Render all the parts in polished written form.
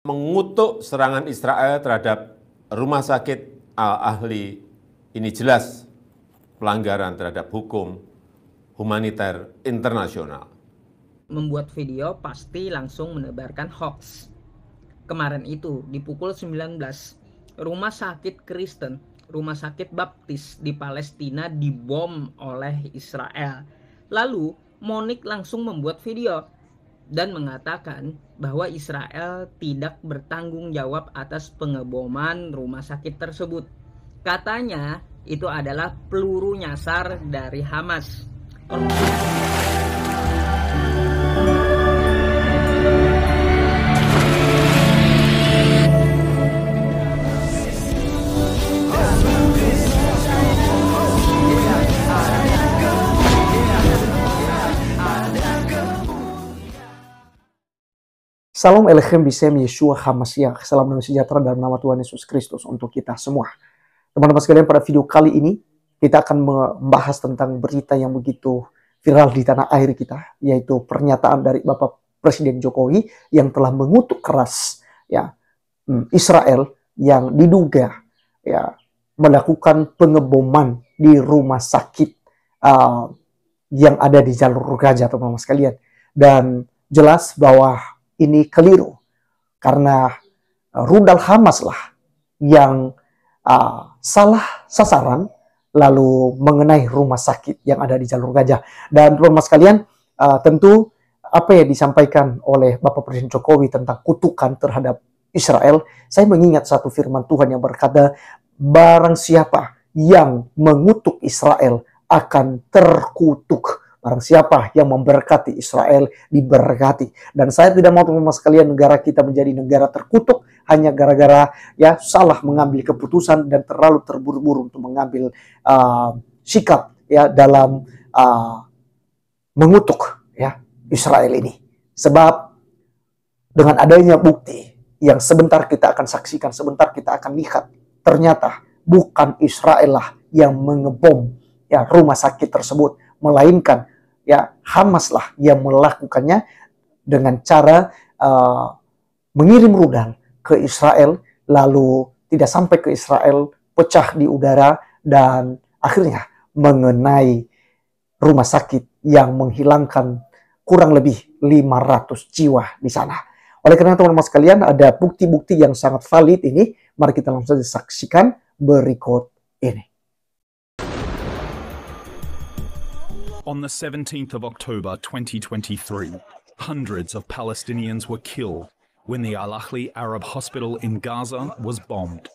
mengutuk serangan Israel terhadap rumah sakit Al-Ahli ini jelas pelanggaran terhadap hukum humaniter internasional. Membuat video pasti langsung menebarkan hoax. Kemarin itu di pukul 19, rumah sakit Kristen, rumah sakit baptis di Palestina dibom oleh Israel. Lalu Monik langsung membuat video dan mengatakan bahwa Israel tidak bertanggung jawab atas pengeboman rumah sakit tersebut. Katanya itu adalah peluru nyasar dari Hamas. Salam Elechem Bisem Yeshua HaMashiach. Salam damai sejahtera dalam nama Tuhan Yesus Kristus untuk kita semua. Teman-teman sekalian, pada video kali ini kita akan membahas tentang berita yang begitu viral di tanah air kita, yaitu pernyataan dari Bapak Presiden Jokowi yang telah mengutuk keras Israel yang diduga melakukan pengeboman di rumah sakit yang ada di jalur Gaza, teman-teman sekalian. Dan jelas bahwa ini keliru, karena rudal Hamas lah yang salah sasaran lalu mengenai rumah sakit yang ada di jalur Gaza. Dan teman-teman sekalian, tentu apa yang disampaikan oleh Bapak Presiden Jokowi tentang kutukan terhadap Israel, saya mengingat satu firman Tuhan yang berkata, barang siapa yang mengutuk Israel akan terkutuk. Barang siapa yang memberkati Israel diberkati. Dan saya tidak mau, teman-teman sekalian, negara kita menjadi negara terkutuk hanya gara-gara salah mengambil keputusan dan terlalu terburu-buru untuk mengambil sikap dalam mengutuk Israel ini. Sebab dengan adanya bukti yang sebentar kita akan saksikan, sebentar kita akan lihat, ternyata bukan Israel lah yang mengebom rumah sakit tersebut, melainkan Hamas lah yang melakukannya dengan cara mengirim rudal ke Israel, lalu tidak sampai ke Israel, pecah di udara, dan akhirnya mengenai rumah sakit yang menghilangkan kurang lebih 500 jiwa di sana. Oleh karena teman-teman sekalian, ada bukti-bukti yang sangat valid ini. Mari kita langsung saksikan berikut ini. On the 17th of October 2023, hundreds of Palestinians were killed when the Al-Ahli Arab Hospital in Gaza was bombed.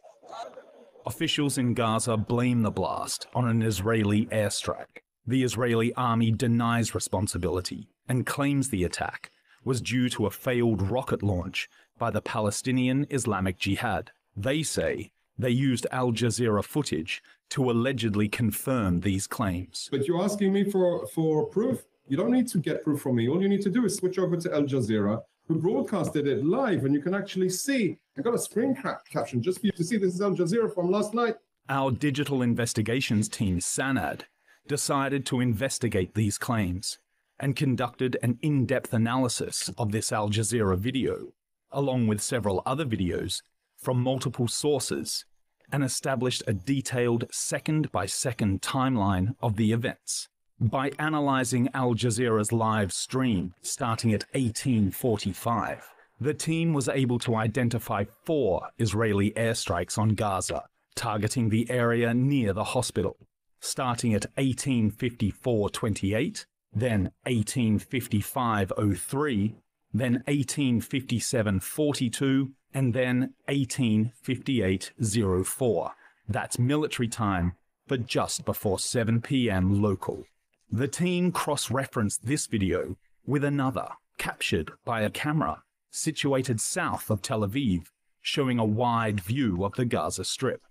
Officials in Gaza blame the blast on an Israeli airstrike. The Israeli army denies responsibility and claims the attack was due to a failed rocket launch by the Palestinian Islamic Jihad. They say they used Al Jazeera footage to allegedly confirm these claims. But you're asking me for proof? You don't need to get proof from me. All you need to do is switch over to Al Jazeera, who broadcasted it live, and you can actually see. I got a screen caption just for you to see. This is Al Jazeera from last night. Our digital investigations team, SANAD, decided to investigate these claims and conducted an in-depth analysis of this Al Jazeera video, along with several other videos from multiple sources, and established a detailed second-by-second timeline of the events. By analyzing Al Jazeera's live stream starting at 1845, the team was able to identify 4 Israeli airstrikes on Gaza, targeting the area near the hospital, starting at 1854-28, then 1855-03, then 1857-42, and then 1858-04. That's military time, but just before 7 p.m. local. The team cross-referenced this video with another, captured by a camera situated south of Tel Aviv, showing a wide view of the Gaza Strip.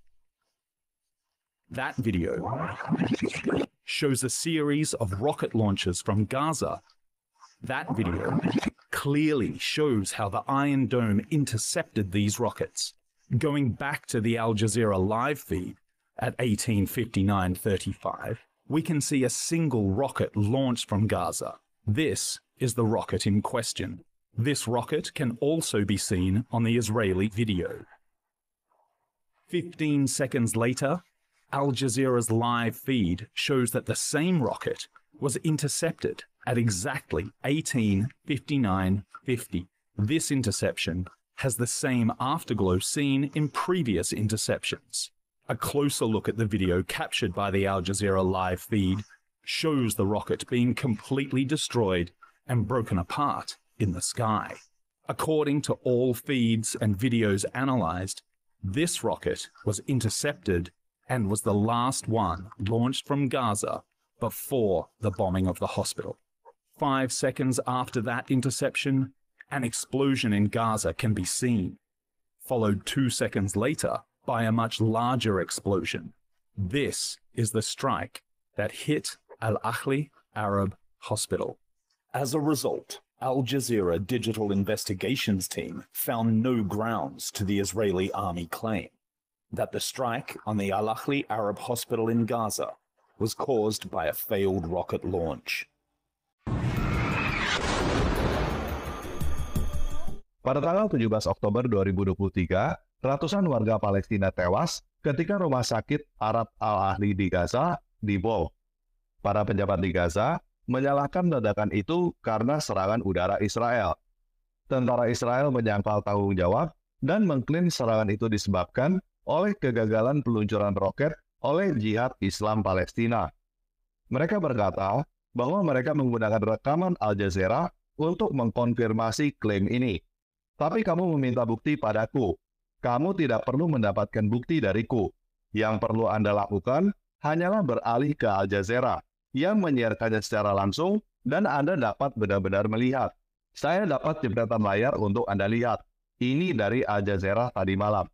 That video shows a series of rocket launches from Gaza. That video clearly shows how the Iron Dome intercepted these rockets. Going back to the Al Jazeera live feed at 1859-35, we can see a single rocket launched from Gaza. This is the rocket in question. This rocket can also be seen on the Israeli video. 15 seconds later, Al Jazeera's live feed shows that the same rocket was intercepted at exactly 18:59:50. This interception has the same afterglow seen in previous interceptions. A closer look at the video captured by the Al Jazeera live feed shows the rocket being completely destroyed and broken apart in the sky. According to all feeds and videos analyzed, this rocket was intercepted and was the last one launched from Gaza before the bombing of the hospital. 5 seconds after that interception, an explosion in Gaza can be seen, followed 2 seconds later by a much larger explosion. This is the strike that hit Al Ahli Arab Hospital. As a result, Al Jazeera Digital Investigations Team found no grounds to the Israeli army claim that the strike on the Al Ahli Arab Hospital in Gaza was caused by a failed rocket launch. Pada tanggal 17 Oktober 2023, ratusan warga Palestina tewas ketika rumah sakit Arab Al-Ahli di Gaza dibom. Para pejabat di Gaza menyalahkan ledakan itu karena serangan udara Israel. Tentara Israel menyangkal tanggung jawab dan mengklaim serangan itu disebabkan oleh kegagalan peluncuran roket oleh Jihad Islam Palestina. Mereka berkata bahwa mereka menggunakan rekaman Al Jazeera untuk mengkonfirmasi klaim ini. Tapi kamu meminta bukti padaku. Kamu tidak perlu mendapatkan bukti dariku. Yang perlu Anda lakukan hanyalah beralih ke Al Jazeera yang menyiarkannya secara langsung dan Anda dapat benar-benar melihat. Saya dapat jepretan layar untuk Anda lihat. Ini dari Al Jazeera tadi malam.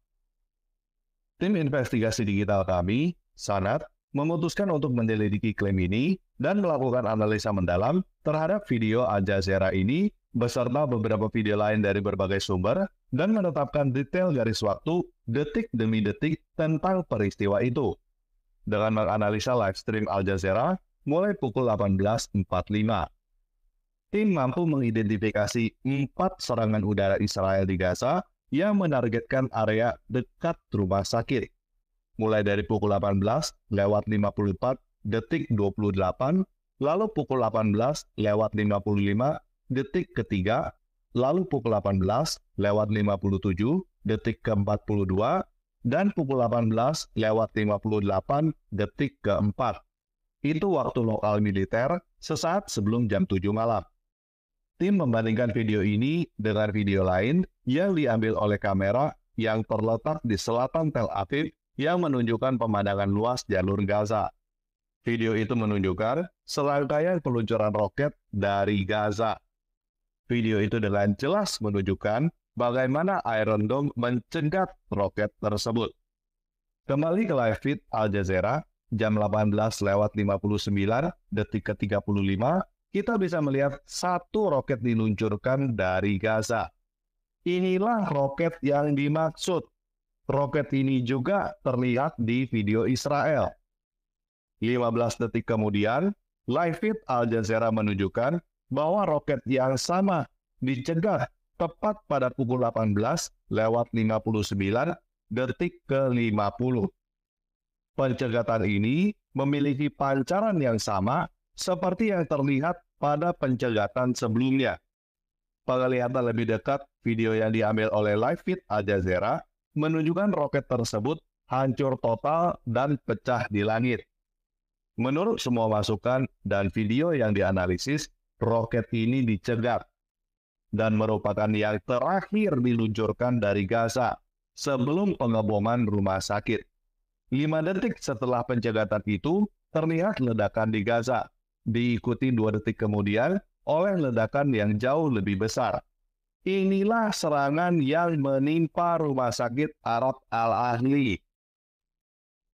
Tim investigasi digital kami, Sanad, memutuskan untuk menyelidiki klaim ini dan melakukan analisa mendalam terhadap video Al Jazeera ini beserta beberapa video lain dari berbagai sumber dan menetapkan detail garis waktu detik demi detik tentang peristiwa itu. Dengan menganalisa live stream Al Jazeera mulai pukul 18.45. Tim mampu mengidentifikasi 4 serangan udara Israel di Gaza yang menargetkan area dekat rumah sakit. Mulai dari pukul 18:54 detik 28, lalu pukul 18:55 detik ketiga, lalu pukul 18:57 detik ke-42, dan pukul 18:58 detik ke-4. Itu waktu lokal militer sesaat sebelum jam 7 malam. Tim membandingkan video ini dengan video lain yang diambil oleh kamera yang terletak di selatan Tel Aviv yang menunjukkan pemandangan luas jalur Gaza. Video itu menunjukkan serangkaian peluncuran roket dari Gaza. Video itu dengan jelas menunjukkan bagaimana Iron Dome mencegat roket tersebut. Kembali ke live feed Al Jazeera, jam 18:59 detik ke-35, kita bisa melihat satu roket diluncurkan dari Gaza. Inilah roket yang dimaksud. Roket ini juga terlihat di video Israel. 15 detik kemudian, live feed Al Jazeera menunjukkan bahwa roket yang sama dicegat tepat pada pukul 18:59 detik ke-50. Pencegatan ini memiliki pancaran yang sama seperti yang terlihat pada pencegatan sebelumnya. Penglihatan lebih dekat video yang diambil oleh live feed Al Jazeera menunjukkan roket tersebut hancur total dan pecah di langit. Menurut semua masukan dan video yang dianalisis, roket ini dicegat dan merupakan yang terakhir diluncurkan dari Gaza sebelum pengeboman rumah sakit. 5 detik setelah pencegatan itu, terlihat ledakan di Gaza, diikuti 2 detik kemudian oleh ledakan yang jauh lebih besar. Inilah serangan yang menimpa rumah sakit Arab Al-Ahli.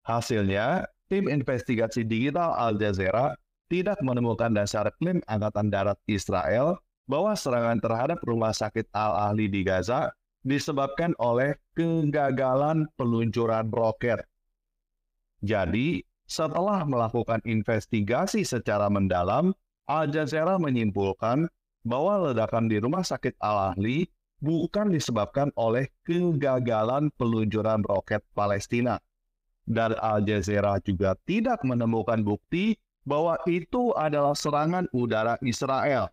Hasilnya, tim investigasi digital Al Jazeera tidak menemukan dasar klaim Angkatan Darat Israel bahwa serangan terhadap rumah sakit Al-Ahli di Gaza disebabkan oleh kegagalan peluncuran roket. Jadi, setelah melakukan investigasi secara mendalam, Al Jazeera menyimpulkan bahwa ledakan di Rumah Sakit Al-Ahli bukan disebabkan oleh kegagalan peluncuran roket Palestina. Dan Al Jazeera juga tidak menemukan bukti bahwa itu adalah serangan udara Israel.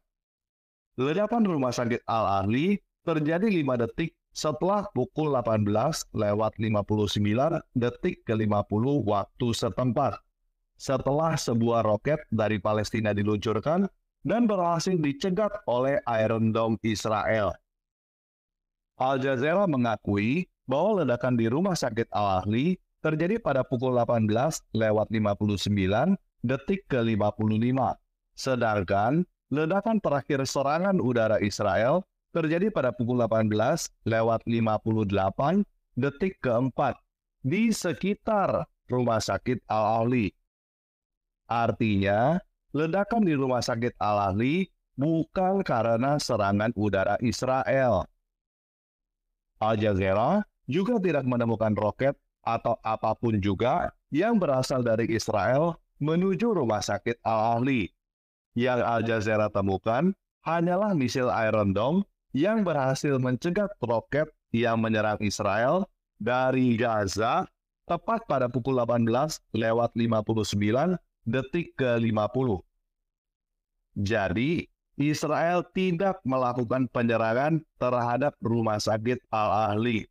Ledakan Rumah Sakit Al-Ahli terjadi 5 detik setelah pukul 18:59 waktu setempat. Setelah sebuah roket dari Palestina diluncurkan dan berhasil dicegat oleh Iron Dome Israel. Al Jazeera mengakui bahwa ledakan di Rumah Sakit Al-Ahli terjadi pada pukul 18:59. Sedangkan ledakan terakhir serangan udara Israel terjadi pada pukul 18:58 di sekitar Rumah Sakit Al-Ahli. Artinya, ledakan di Rumah Sakit Al-Ahli bukan karena serangan udara Israel. Al Jazeera juga tidak menemukan roket atau apapun juga yang berasal dari Israel menuju Rumah Sakit Al-Ahli. Yang Al Jazeera temukan hanyalah misil Iron Dome yang berhasil mencegat roket yang menyerang Israel dari Gaza tepat pada pukul 18:59. Jadi, Israel tidak melakukan penyerangan terhadap Rumah Sakit Al-Ahli.